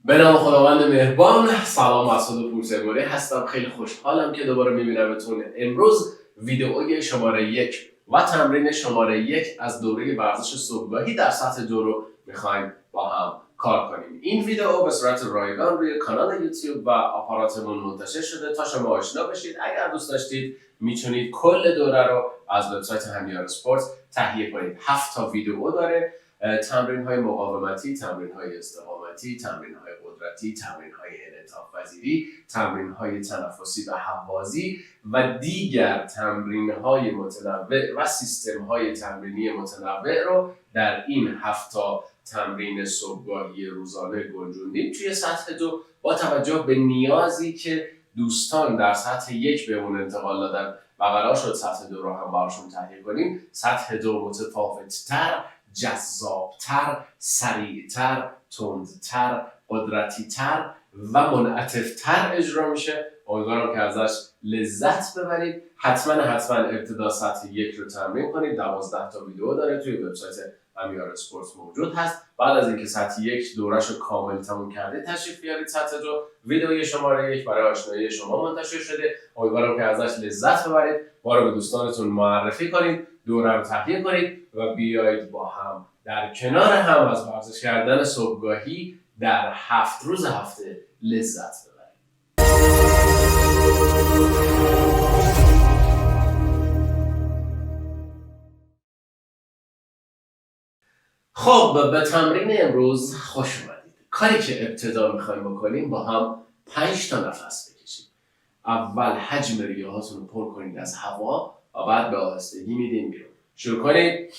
به نام خداوند مهربان. سلام، مسعود پورسگوری هستم. خیلی خوشحالم که دوباره میبینمتون. امروز ویدئوی شماره 1 و تمرین شماره 1 از دوره ورزش صبحگاهی در سطح 2 رو میخوایم با هم کار کنیم. این ویدئو به صورت رایگان روی کانال یوتیوب و آپاراتمون منتشر شده تا شما آشنا بشید. اگر دوست داشتید میتونید کل دوره رو از وبسایت همیار اسپورت تهیه کنید. 7 تا ویدئو داره. تمرین‌های مقاومتی، تمرین‌های استقامتی، تمرین‌های قدرتی، تمرین‌های انعطاف پذیری، تمرین‌های تنفسی و هوازی و دیگر تمرین‌های متنوع و سیستم‌های تمرینی متنوع رو در این 7 تا تمرین صبحگاهی روزانه گنجوندیم توی سطح 2 با توجه به نیازی که دوستان در سطح 1 بهمون انتقال دادن و قرار شد سطح 2 رو هم براشون تهیه کنیم. سطح 2 متفاوت‌تر، جذابتر، سریعتر، تندتر، قدرتیتر و منعطف‌تر اجرا میشه. امیدوارم که ازش لذت ببرید. حتما ابتدا سطح 1 رو تمرین کنید. 12 تا ویدیو داره، توی وبسایت همیار اسپورت موجود هست. بعد از اینکه سطح 1 دورش رو کامل تموم کردید تشریف بیارید سطح 2. ویدیوی شماره 1 برای آشنایی شما منتشر شده. امیدوارم که ازش لذت ببرید. ما رو به دوستانتون معرفی کنید، دوره رو تهیه کنید و بیایید با هم در کنار هم از ورزش کردن صبحگاهی در 7 روز هفته لذت ببرید. خب، به تمرین امروز خوش اومدید. کاری که ابتدا میخوایم بکنیم با هم 5 تا نفس بکشیم. اول حجم ریه هاتون رو پر کنید از هوا و بعد به آهستگی میدین بیرون. شروع کنید.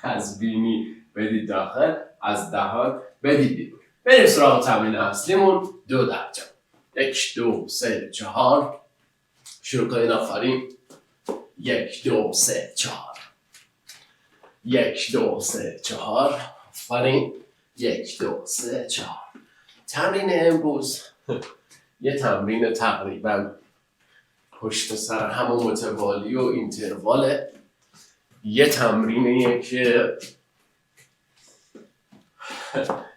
از بینی بدید داخل، از دهان بدید بیرون. بریم سراغ تمرین اصلیمون. 2 درجه. 1 2 3 4. شروع کنید. آفرین. 1 2 3 4. 1 2 3 4. آفرین. 1 2 3 4. تمرین امروز یه تمرین تقریبا پشت سر همون متوالی و اینترواله. یه تمرینیه که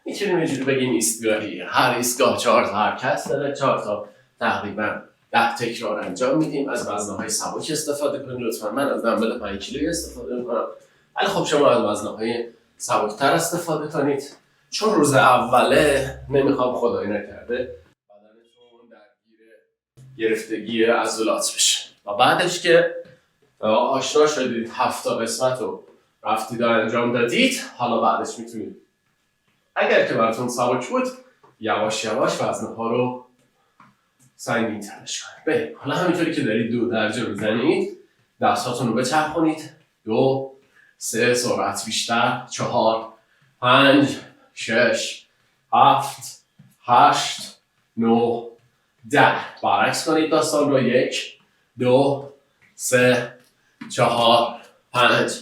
میتونیم یه جوری بگیم ایستگاهی. هر ایستگاه 4 تا حرکت داره. 4 تا تقریبا 10 تکرار انجام میدیم. از وزنه‌های سبک استفاده کنید لطفا. من از دمبل 5 کیلویی استفاده میکنم، ولی خب شما از وزنه‌های سبکتر استفاده کنید. چون روز اوله نمیخوام خدایی نکرده بدنتون درگیر گرفتگی عضلات بشه و بعدش که آشنا شدید 7 تا قسمت رو رفتید و انجام دادید، حالا بعدش میتونید اگر که براتون سبک بود یواش یواش وزنها رو سنگین ترش کنید. بریم. حالا همینطوری که دارید 2 درجه میزنید دستاتون رو بچرخونید. 2 3 سرعت بیشتر. 4 5 6 7 8 9 10. برعکس کنید داستان رو. 1 2 3 4 5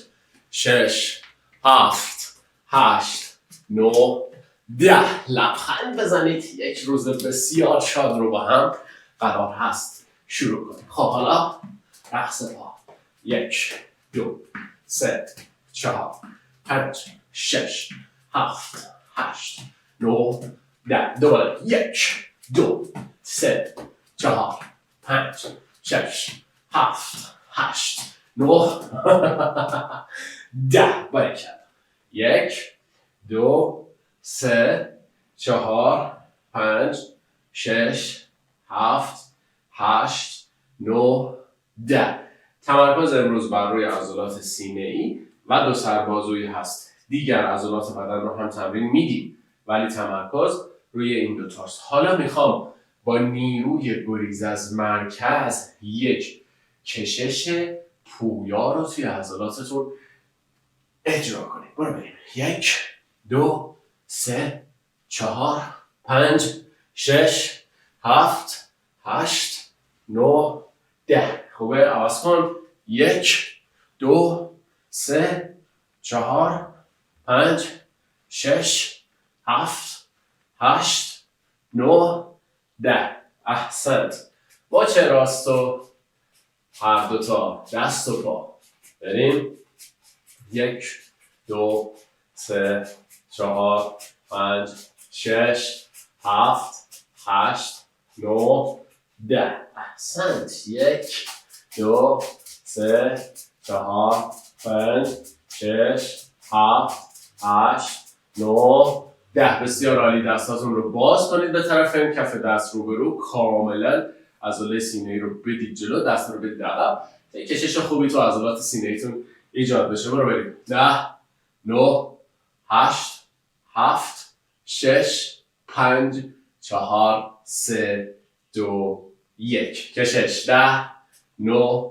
6 7 8 9 10. لبخند بزنید. یک روز بسیار شاد رو با هم قرار هست شروع کنیم. خب حالا رقص پا. 1 2 3 4 5 6 7 8 9 10. دوباره. 1 2 3 4 5 6 7 8 9 10. باریکلا. 1 2 3 4 5 6 7 8 9 10. تمرکز امروز بر روی عضلات سینه‌ای و 2 سربازویی هست. دیگر عضلات بدن رو هم تمرین میدیم ولی تمرکز روی این 2 تاست. حالا میخوام با نیروی گریز از مرکز یک کشش پویا رو توی عضلاتتون اجرا کنید. برو بریم. 1 2 3 4 5 6 7 8 9 10. خوبه؟ آواز کن. 1 2 3 4 5 6 7 8 9 10. احسنت. با چه راستو؟ هر دوتا دست و پا. بریم. 1 2 3 4 5 6 7 8 9 10. احسنت. 1 2 3 4 5 6 7 8 9 10. بسیار عالی. دستاتون رو باز کنید به طرف کف دست روبرو. کاملا عضله سینه رو بدید جلو، دست رو بدید عقب. کشش خوبی تو عضلات سینه ایتون ایجاد بشه. برو بریم. 10 9 8 7 6 5 4 3 2 1. کشش. 10 9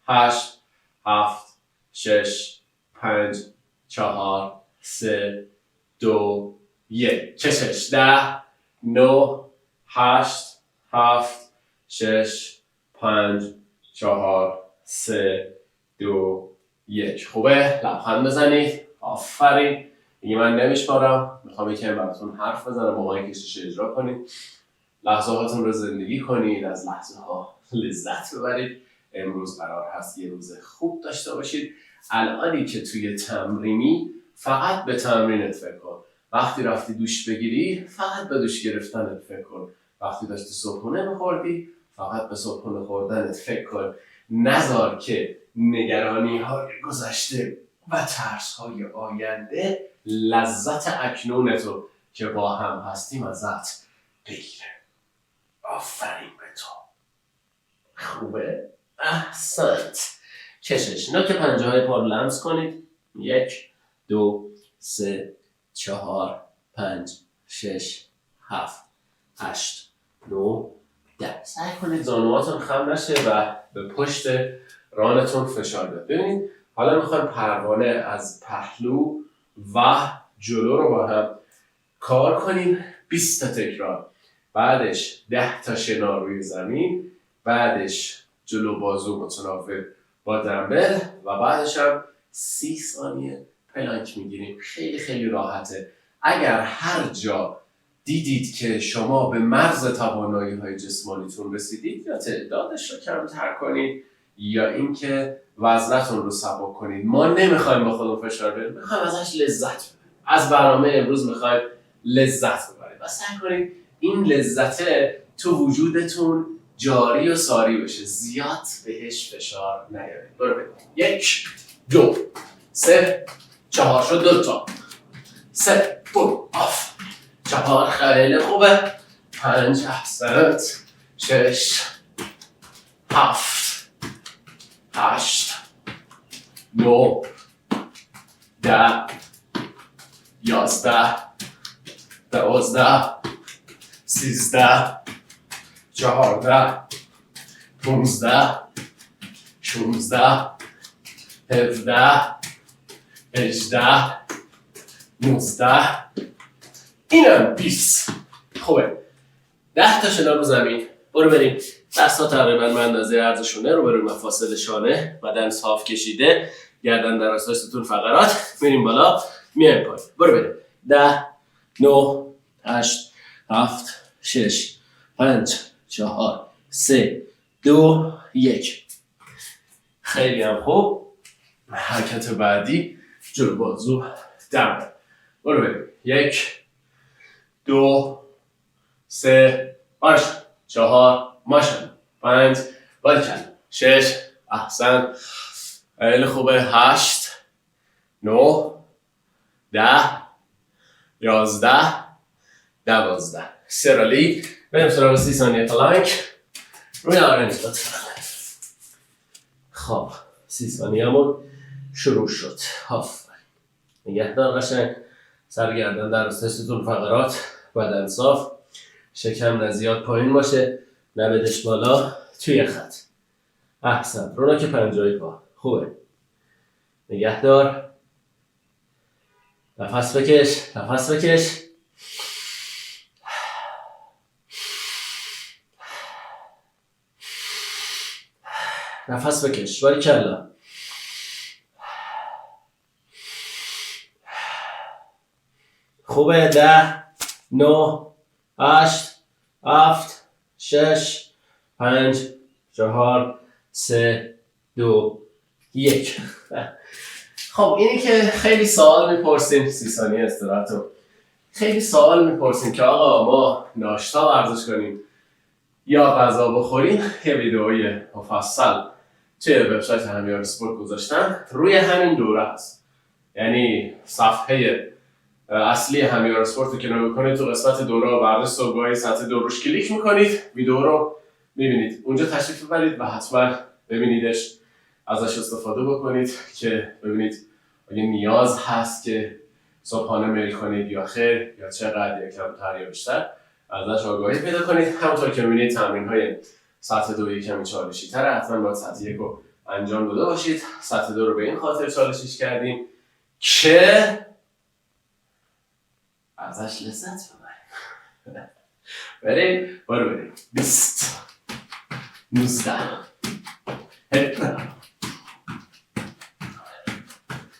8 7 6 5 4 3 2 1. کشش. 10 9 8 7 6 5 4 3 2 1. خوبه؟ لبخند بزنید. آفرین. دیگه من نمیشمارم، میخوام یکم براتون حرف بزنم، با من کشش اجرا کنید. لحظه هاتون رو زندگی کنید، از لحظه ها لذت ببرید. امروز قرار هست یه روز خوب داشته باشید. الانی که توی تمرینی فقط به تمرینت فکر کن. وقتی رفتی دوش بگیری فقط به دوش گرفتنت فکر کن. وقتی داشتی صبحونه میخوردی فقط به صبحونه خوردنت فکر کن. نذار که نگرانی های گذشته و ترس های آینده لذت اکنونتو که با هم هستیم ازت بگیره. آفرین به تو. خوبه؟ احسنت. کشش. نوک پنجه های پا رو لمس کنید. 1 2 3 4 5 6 7 8 9 10. سعی کنید زانوهاتون خم نشه و به پشت رانتون فشار بده. ببینید حالا میخوایم پروانه از پهلو و جلو رو با هم کار کنیم. 20 تا تکرار. بعدش 10 تا شنا روی زمین. بعدش جلو بازو متناوب با دمبل و بعدش هم 30 ثانیه پلانک میگیریم. خیلی خیلی راحته. اگر هر جا دیدید که شما به مرز توانایی‌های جسمانیتون رسیدید، یا تعدادش رو کمتر کنید یا اینکه وزنتون رو سبک کنید. ما نمیخوایم به خودمون فشار بدیم، میخوایم ازش لذت ببریم. از برنامه امروز میخوایم لذت ببرید و سعی کنید این لذت تو وجودتون جاری و ساری بشه. زیاد بهش فشار نیارید. برو بریم. 1 2 3 4 شد. 2 تا 3 برو. آف 4 خیلی خوبه. 5 احسنت. 6 7 8 9 10 11 12 13 14 15 16 17 18 19 اینم 20. خوبه. 10 تا شنا رو زمین. برو بریم. دستا تقریبا من اندازه عرضشونه رو بریم مفاصل شانه. بدن صاف کشیده. گردن در راستای ستون فقرات. میریم بالا. میایم پایین. برو بریم. 10 9 8 7 6 5 4 3 2 1. خیلی هم خوب. حرکت بعدی جلو بازو دمبل. برو بریم. 1 2 3 باش 4 ماشن 5 بالکن 6 احسن. خیلی خوبه. 8 9 10 11 12. سرالی. بریم سراغ 30 ثانیه پلانک روی آرنج لطفا. خب 30 ثانیه همون شروع شد. آفرین. نگهدار قشنگ. سرگردن در راستای ستون فقرات. بدن صاف. شکم نزیاد پایین باشه. نبدش بالا توی خط. احسن. رونق پنجه‌های پا. خوبه. نگهدار. نفس بکش. نفس بکش. نفس بکش. باریکلا. خوبه. 10 9 8 7 6 5 4 3 2 1. خب اینی که خیلی سوال میپرسیم 30 ثانیه استراحت رو. خیلی سوال میپرسیم که آقا ما ناشتا ورزش کنیم یا غذا بخوریم. یه ویدئوی مفصل توی وبسایت همیار اسپورت گذاشتن روی همین دوره هست. یعنی صفحه اصلی همیار اسپورت رو که نگاه کنید تو قسمت دوره و ورزش صبحگاهی سطح 2 روش کلیک میکنید، ویدئو رو میبینید. اونجا تشریف ببرید و حتما ببینیدش، ازش استفاده بکنید که ببینید آیا نیاز هست که صبحانه میل کنید یا خیر، یا چقدر، یا کمتر یا بیشتر. ازش آگاهی پیدا کنید. همونطور که میبینید تمرین های سطح 2 کمی چالشی تره. حتما باید سطح 1 رو انجام داده باشید. سطح 2 رو به این خاطر چالشیش کردیم که ازش لذت ببریم. بریم 20 19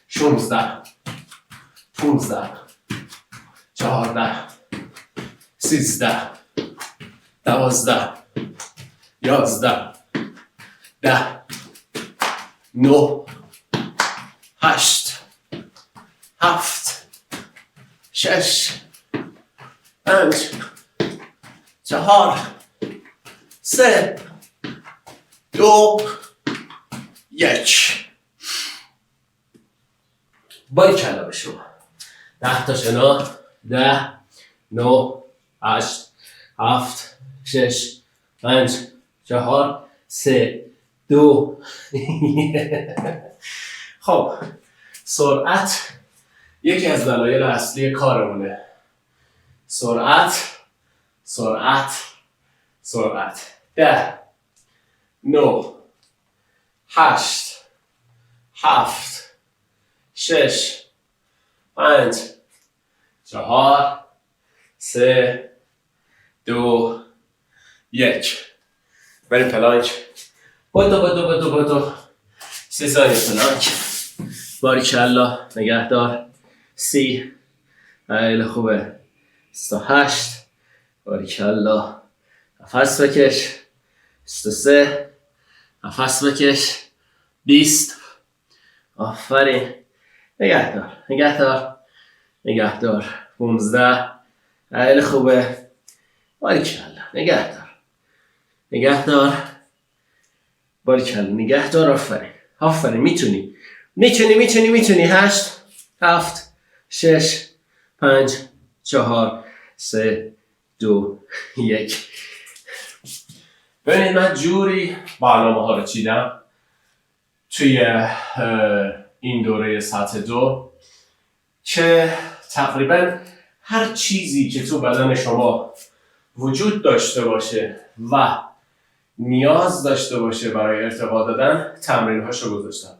16 15 14 13 12 11 10 9 8 7 6 5 4 3 2 1. باریکلا به شما. 10 تا شنا. 10 9 8 7 6 5 4 3 2. خب سرعت یکی از دلایل اصلی کارمونه. سرعت 10 9 8 7 6 5 4 3 2 1. بریم پلانک. بدو 30 ثانیه پلانک. باریکلا. نگهدار. 30. خیلی خوبه. 28. باریکلا. نفس بکش. 23. نفس بکش. 20. آفرین. نگهدار. 15. خیلی خوبه. باریکلا. نگهدار. باریکلا. نگهدار. آفرین. میتونی. 8 7 6 5 4 3 2 1. ببینید من جوری برنامه ها رو چیدم توی این دوره سطح 2 که تقریبا هر چیزی که تو بدن شما وجود داشته باشه و نیاز داشته باشه برای ارتقا دادن تمرین هاشو گذاشتم.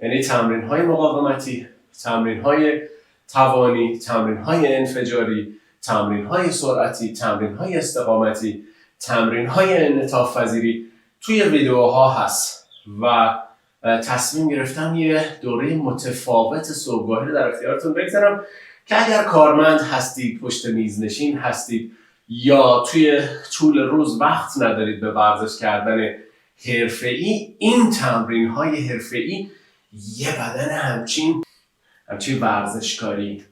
یعنی تمرین های مقاومتی، تمرین های توانی، تمرین های انفجاری، تمرین های سرعتی، تمرین های استقامتی، تمرین های انعطاف پذیری توی ویدیوها هست و تصمیم گرفتم یه دوره متفاوت صبحگاهی رو در اختیارتون بگذارم که اگر کارمند هستید، پشت میز نشین هستید یا توی طول روز وقت ندارید به ورزش کردن حرفه‌ای، این تمرین‌های حرفه‌ای یه بدن همچین ورزشکاری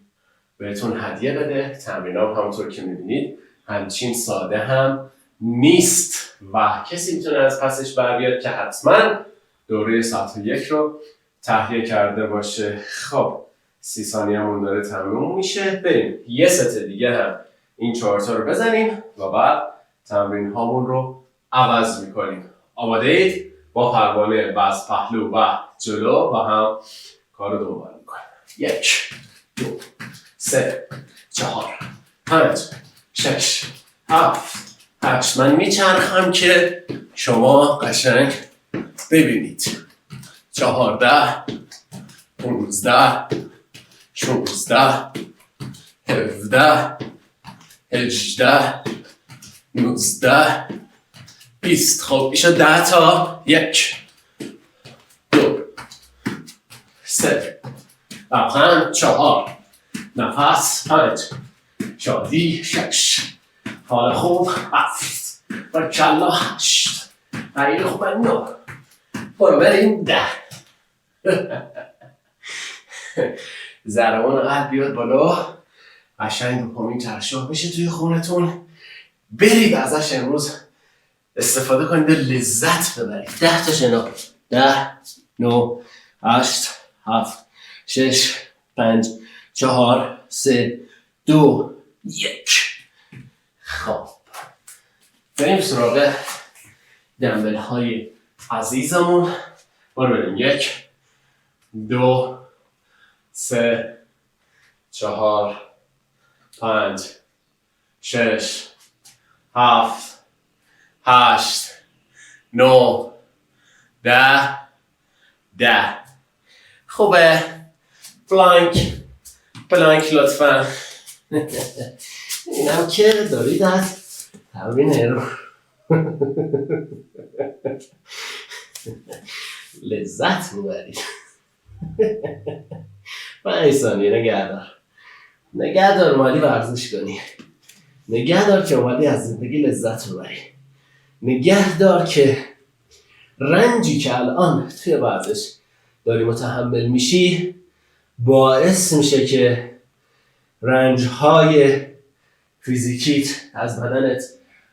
بهتون هدیه بده. تمرین‌ها همونطور که می‌بینید همچین ساده هم نیست و کسی میتونه از پسش بر بیاد که حتما دوره سطح 1 رو تهیه کرده باشه. خب 30 ثانیه همون داره تموم میشه. بریم یه ست دیگه هم این 4 تا رو بزنیم و بعد تمرین هامون رو عوض میکنیم. آماده اید؟ با پروانه وزن پهلو و جلو و هم کار رو دنبال میکنیم. 1 2 3 4 5 6 7 8. من میچرخم که شما قشنگ ببینید. 14 15 16 17 18 19 20. خب ایشا 10 تا. 1 2 3 لبخند 4 نفس 5 شادی 6 حال خوب 7 بارکلا 8 خیلی خوب 9 برو بریم 10 ضربان قلب بیاد بالا، قشنگ دوپامین ترشح بشه توی خونتون. برید ازش امروز استفاده کنید، لذت ببرید. 10 تا شنا. 10 9 8 7 6 5 4 3 2 1. خب بریم سراغ دمبل های عزیزمون. برو بریم. 1 2 3 4 5 6 7 8 9 10. خوبه. پلانک لطفا. اینم که دارید از تمرین رو لذت میبرید. 5 ثانیه نگه دار اومدی ورزش کنی، نگه دار که اومدی از زندگی لذت ببری، نگه دار که رنجی که الان توی ورزش داری متحمل میشی باعث میشه که رنجهای فیزیکیت از بدنت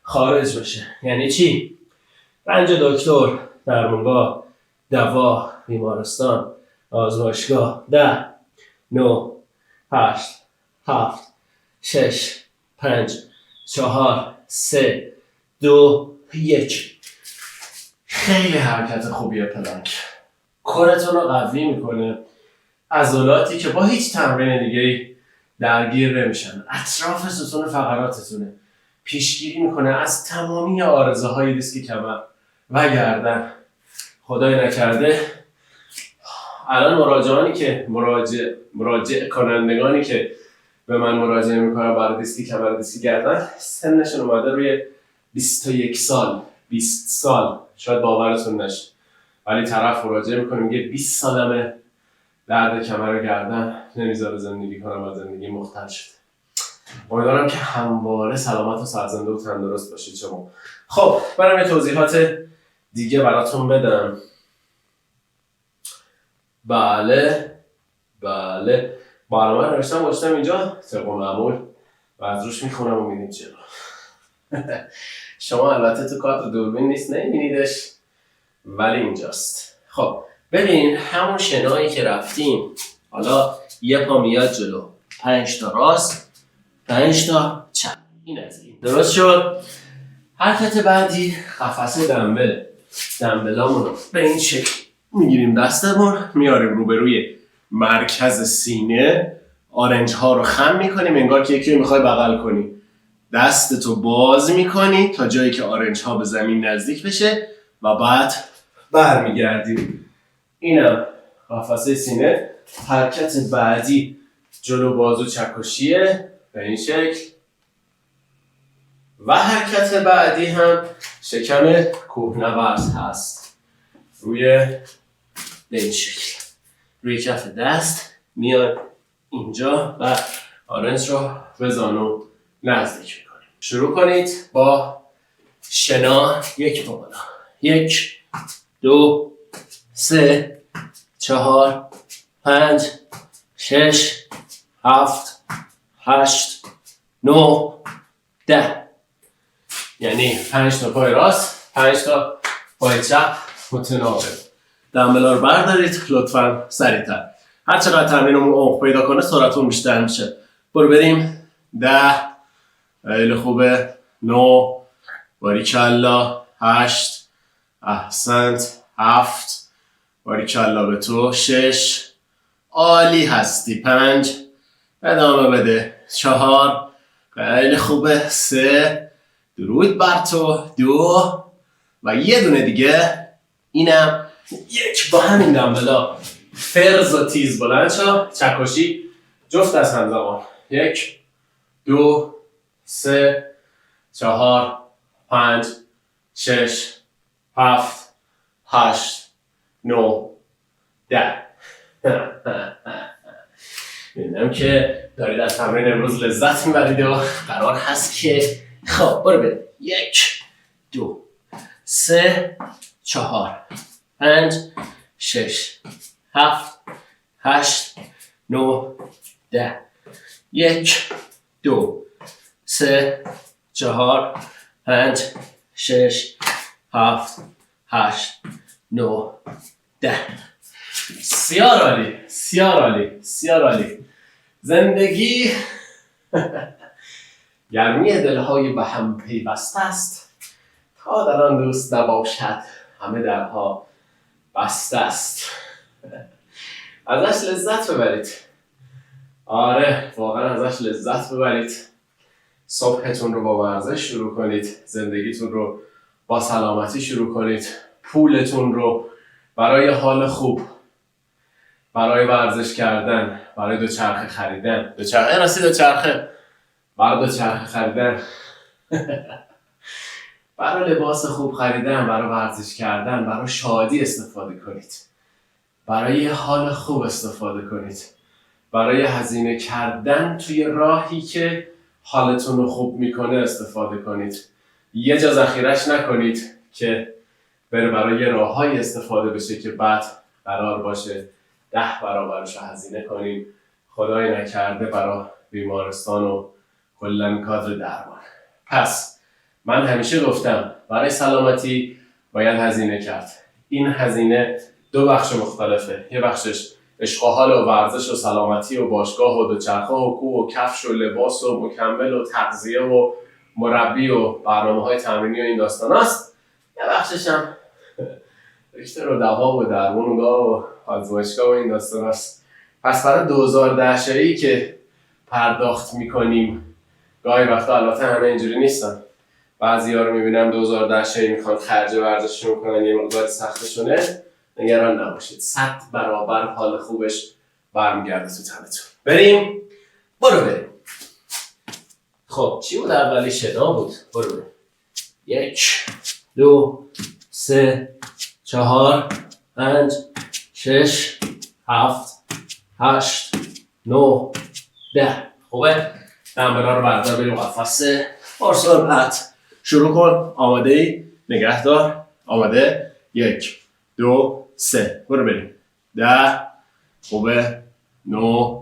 خارج بشه. یعنی چی؟ رنج دکتر، درمانگاه، دوا، بیمارستان، آزمایشگاه. 10 9 8 7 6 5 4 3 2 1. خیلی حرکت خوبیه پلانک. کورتون رو قوی میکنه. عضلاتی که با هیچ تمرین دیگه درگیر نمیشن، اطراف ستون فقراتتونه، پیشگیری میکنه از تمامی آرزه های دیسک کمر و گردن. خدای نکرده الان مراجع کنندگانی که به من مراجعه میکنن برای دیسک کمر، دیسک گردن، سنشون اومده روی 21 سال 20 سال. شاید باورتون نشه ولی طرف مراجعه میکنه میگه 20 سالمه درد کمر و گردن نمیذاره زندگی کنم و زندگی مختل شده. امیدوارم که همواره سلامت و سرزنده و تندرست باشید شما. خب برام یه توضیحات دیگه براتون بدم. بله برنامه رو نوشتم گذاشتم اینجا طبق معمول و از روش میخونم و میبینید جلو. شما البته تو کادر دوربین نیست نمیبینیدش ولی اینجاست. خب ببین همون شنایی که رفتیم، حالا یه پا میاد جلو، 5 تا راست 5 تا چپ. این از این درست شد. حرکت بعدی قفسه دمبلامون رو به این شکل میگیریم، دستمون میاریم روبروی مرکز سینه، آرنج ها رو خم میکنیم انگار که یکی رو میخوای بغل کنی. دستتو باز میکنی تا جایی که آرنج ها به زمین نزدیک بشه و بعد برمیگردیم. اینم قفسه سینه. حرکت بعدی جلو بازو چکشیه به این شکل و حرکت بعدی هم شکم کوهنورد هست روی به این شکل. روی کف دست میاد اینجا و آرنج رو به زانو نزدیک میکنیم. شروع کنید با شنا. 1 پا بالا. 1 2 3 4 5 6 7 8 9 10. یعنی 5 تا پای راست 5 تا پای چپ متناوب. دمبلا رو بردارید لطفاً سریعتر. هر چقدر تمرینمون عمق پیدا کنه سرعتمون بیشتر میشه. برو بریم. 10 خیلی خوبه. 9 باریکلا. 8 احسنت. 7 باریکلا به تو. 6 عالی هستی. 5 ادامه بده. 4 خیلی خوبه. 3 درود بر تو. 2 و یه دونه دیگه. اینم 1 با همین دمبلا فرز و تیز بلند شو. چکشی جفت از همزمان. 1 2 3 4 5 6 7 8 9 10. میدونم که دارید از تمرین امروز لذت میبرید و قرار هست که خب برو بریم. 1 2 3 4 5 6 7 8 9 10. 1 2 3 4 5 6 7 8 9 10. بسیار عالی، بسیار عالی، بسیار عالی. زندگی گرمی دلهای به هم پیوسته است، تا در آن دوست نباشد همه درها بسته است. ازش لذت ببرید. آره واقعا ازش لذت ببرید. صبحتون رو با ورزش شروع کنید، زندگیتون رو با سلامتی شروع کنید، پولتون رو برای حال خوب، برای ورزش کردن، برای دوچرخه خریدن، برای دوچرخه خریدن برای لباس خوب خریدن، برای ورزش کردن، برای شادی استفاده کنید، برای حال خوب استفاده کنید، برای هزینه کردن توی راهی که حالتون رو خوب میکنه استفاده کنید. یه جا ذخیره‌اش نکنید که بره برای راه‌های استفاده بشه که بعد قرار باشه 10 برابرش رو هزینه کنیم، خدای نکرده برای بیمارستان و کلاً کادر درمان. پس من همیشه گفتم برای سلامتی باید هزینه کرد. این هزینه 2 بخش مختلفه. یه بخشش عشق و حال و ورزش و سلامتی و باشگاه و دوچرخه و کوه و کفش و لباس و مکمل و تغذیه و مربی و برنامه‌های تمرینی و این داستاناست. یه بخشش هم دکتر و دوا و درمانگاه و آزمایشگاه و این داستاناست. پس برای دوزار دهشه‌ای که پرداخت میکنیم، گاهی وقتا البته همه اینجوری نیستن، بعضی‌ها رو میبینم دوزار دهشه‌ای میخوان خرج ورزششون کنن، یه مقدار سختشونه، نگران نباشید، 100 برابر حال خوبش برمیگرده تو تنتون. بریم؟ بریم. خب چی بود اولی؟ شنا بود. بریم. 1 2 3 4 5 6 7 8 9 10. خوبه؟ دنبلا رو بردار بریم قفسه. بسرعت شروع کن. آماده ای؟ نگه دار. آماده؟ 1 2 3 برو بریم. 10. خوبه. 9.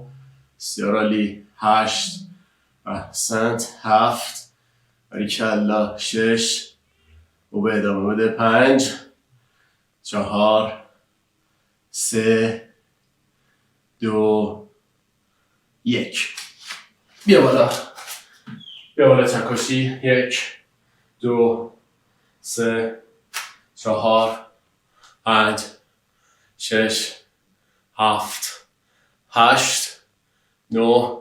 بسیار عالی. 8. احسنت. 7. باریکلا. 6. خوبه. ادامه بده. 5 4 3 2 1. بیا بالا چکشی. 1 2 3 4 5 6 7 8 9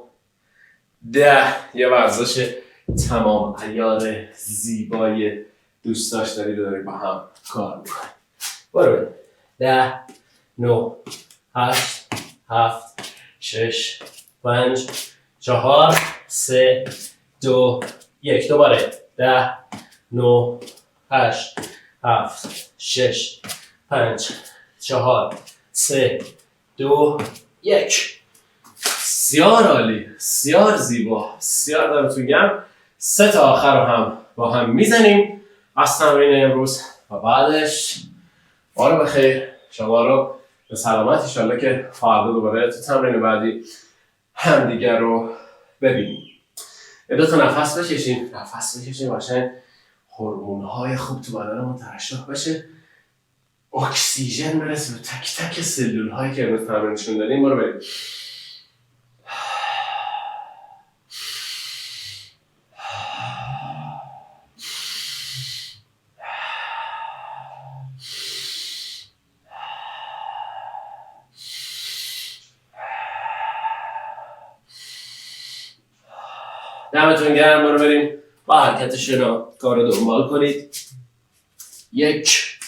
10. یه ورزش تمام عیار زیبای دوست داشتنی رو داریم با هم کار میکنیم. برو 10 9 8 7 6 5 4 3 2 1. دوباره 10 9 8 7 6 5 4 3 2 1. بسیار عالی، بسیار زیبا، بسیار دمتون گرم. 3 تا آخر رو هم با هم میزنیم از تمرین امروز و بعدش ما رو بخیر، شما رو به سلامت. انشالله که فردا دوباره تو تمرین بعدی همدیگر رو ببینیم. 2 تا نفس بکشیم قشنگ هورمون‌های خوب تو بدنمون ترشح بشه، اکسیژن برسه به تک تک سلول‌هایی که امروز تمرینشون دادیم. برو بریم. دمتون گرم. برو بریم با حرکت شنا کار رو دنبال کنید. 1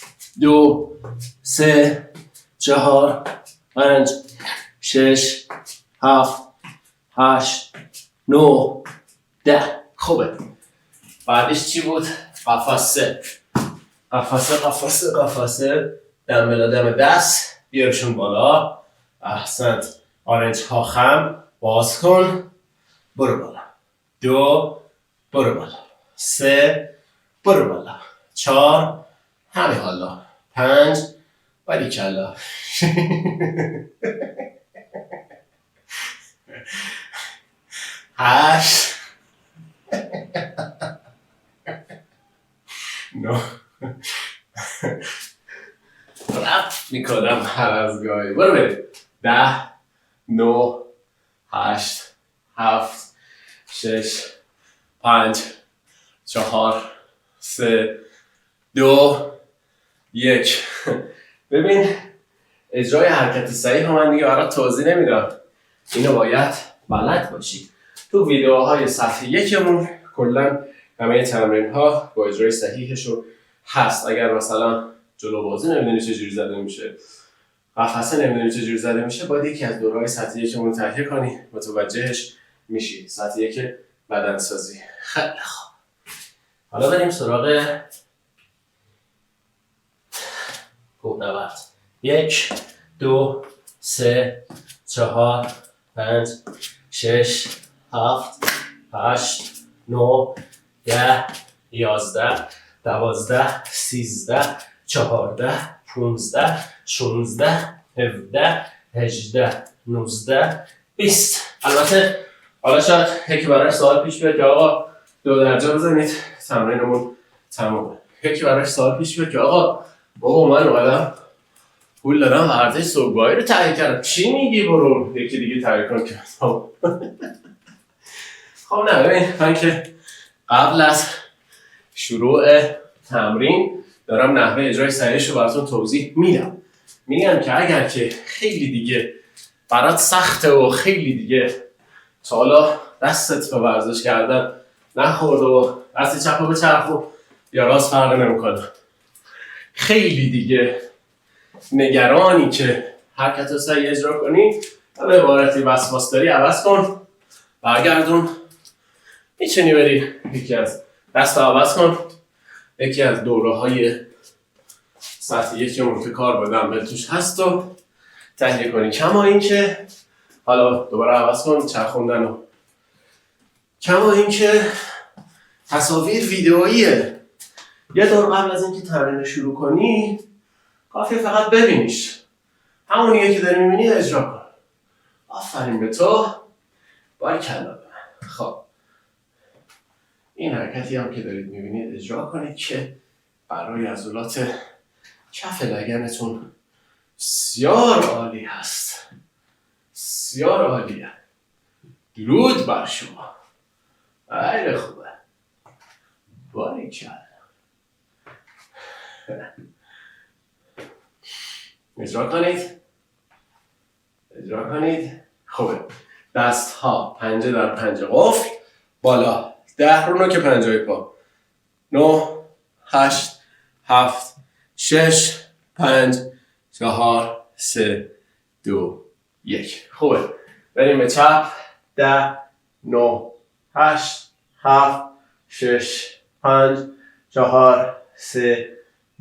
2 3 4 5 6 7 8 9 10. خوبه. بعدش چی بود؟ قفسه. دم بلا دم دست. بیارشون بالا. احسنت. آرنج ها خم. باز کن. برو بالا. 2 برو بالا. 3 برو بالا. 4 همه حالا. 5 باریکلا. 8 9 رفت میکنم هر از گاهی. برو بریم. 10 9 8 7 6 5 4 3 2 1. ببین اجرای حرکت صحیح من دیگه برات توضیح نمیدم. اینو باید بلد باشی. تو ویدیوهای سطح 1مون کلا همه تمرین ها با اجرای صحیحشون هست. اگر مثلا جلو بازی نمیدونی چجوری زده میشه، قفسه نمیدونی چجوری زده میشه، باید یکی از دوره‌های سطح 1مون تهیه کنی، متوجهش میشی. سطح 1 بدنسازی. خیلی خوب. حالا بریم سراغ کوهنورد. 1 2 3 4 5 6 7 8 9 10 11 12 13 14 15 16 17 18 19 20. البته حالا شاید یکی براش سوال پیش بیاد که آقا 2 درجه بزنید تمرینمون تمومه. یکی براش سوال پیش بیاد که آقا بابا من اومدم پول دارم ورزش صبحگاهی رو تهیه کردم، چی میگی؟ برو یکی دیگه تهیه کن که خب نه ببین، من که قبل از شروع تمرین دارم نحوه اجرای صحیحش رو براتون توضیح میدم. میگم که اگر که خیلی دیگه برات سخته و خیلی دیگه تا حالا دستت به ورزش کردن نخورد و دست چپ رو بچرخ و یا راست فرق نمیکنه، خیلی دیگه نگرانی که حرکت رو صحیح اجرا کنی، به عبارتی وسواس داری، عوض کن، برگردون. میتونی بری یکی از دست عوض کن، یکی از دوره های سطح 1مون که کار بدن به توش هست و تهیه کنی. کما این که حالا دوباره عوض کن چرخوندن و کما این که تصاویر ویدئوییه. یه دور قبل از اینکه تمرین شروع کنی کافیه فقط ببینیش، همونیه که داری میبینی اجرا کن. آفرین به تو، باریکلا به من. خب این حرکتی هم که دارید میبینید اجرا کنید که برای عضلات کف لگنتون بسیار عالی هست، بسیار عالیه. درود بر شما. خیلی خوبه. باریکلا. اجرا کنید. اجرا کنید. خوبه. دست ها پنجه در پنجه قفل. بالا. 10 رو نوک پنجه پا. 9 8 7 6 5 4 3 2 1. خوبه. بریم به چپ. 10 9 8 7 6 5 4 3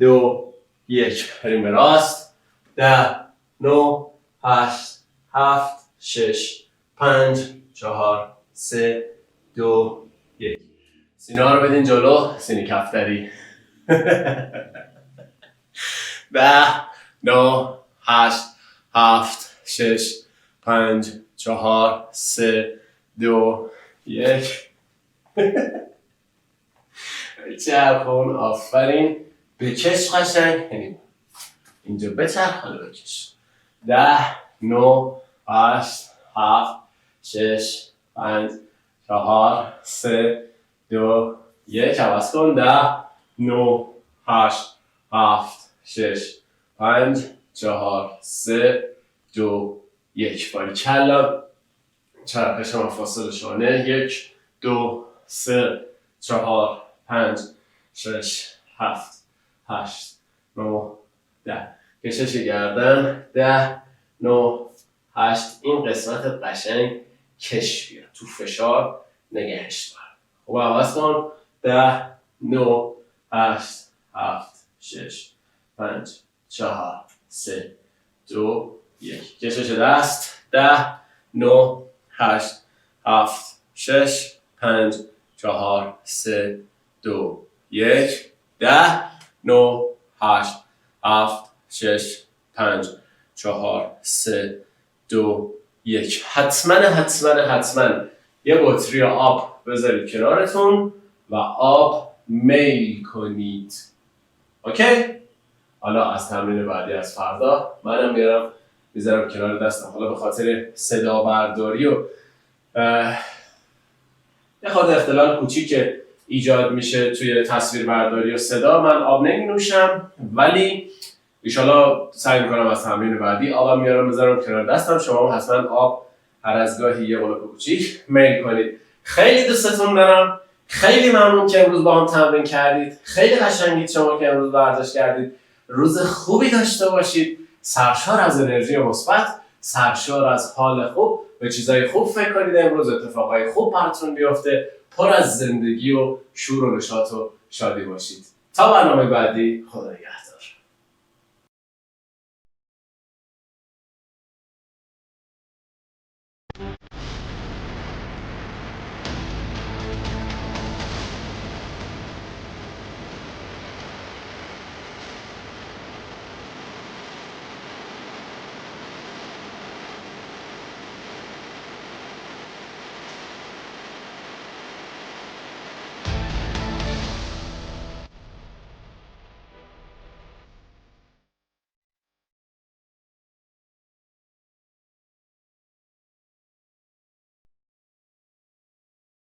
2 1. بریم به راست. 10 9 8 7 6 5 4 3 2 1. سینه ها رو بدین جلو، سینی کفتری. 10 9 8 7 6 5 4 3 2 1. چرخون. آفرین. بکش قشنگ، یعنی اینجا بچرخ، حالا بکش. 10 9 8 7 6 5 4 3 2 1. عوض کن. 10 9 8 7 6 5 4 3 2 1. باریکلا. چرخش مفاصل شانه. 1 2 3 4 5 6 7 8 9 10. کشش گردن. 10 9 8. این قسمت قشنگ کش بیاد تو فشار، نگهش دار. خب عوض کن. 10 9 8 7 6 5 4 3 2 1 کشش دست 10 9 8 7 6 5 4 3 2 1 10 9 8 7 6 5 4 3 2 1 حتما یه بطری آب بذارید کنارتون و آب میل کنید. اوکی؟ حالا از تمرین بعدی از فردا منم میذارم کنار دستم. حالا به خاطر صدا برداری و یه خورده اختلال کوچیک که ایجاد میشه توی تصویر برداری و صدا، من آب نمی نوشم، ولی ایشالا سعی میکنم از تمرین بعدی آبم میارم بذارم کنار دستم. شما هم حتما آب هر از گاهی یه غلپ کوچیک میل کنید. خیلی دوستتون دارم. خیلی ممنون که امروز با هم تمرین کردید. خیلی قشنگید شما که امروز ورزش کردید. روز خوبی داشته باشید. سرشار از انرژی مثبت، سرشار از حال خوب. به چیزای خوب فکر کنید. امروز اتفاقای خوب براتون بیفته. پر از زندگی و شور و نشاط و شادی باشید. تا برنامه بعدی، خدا نگهدار.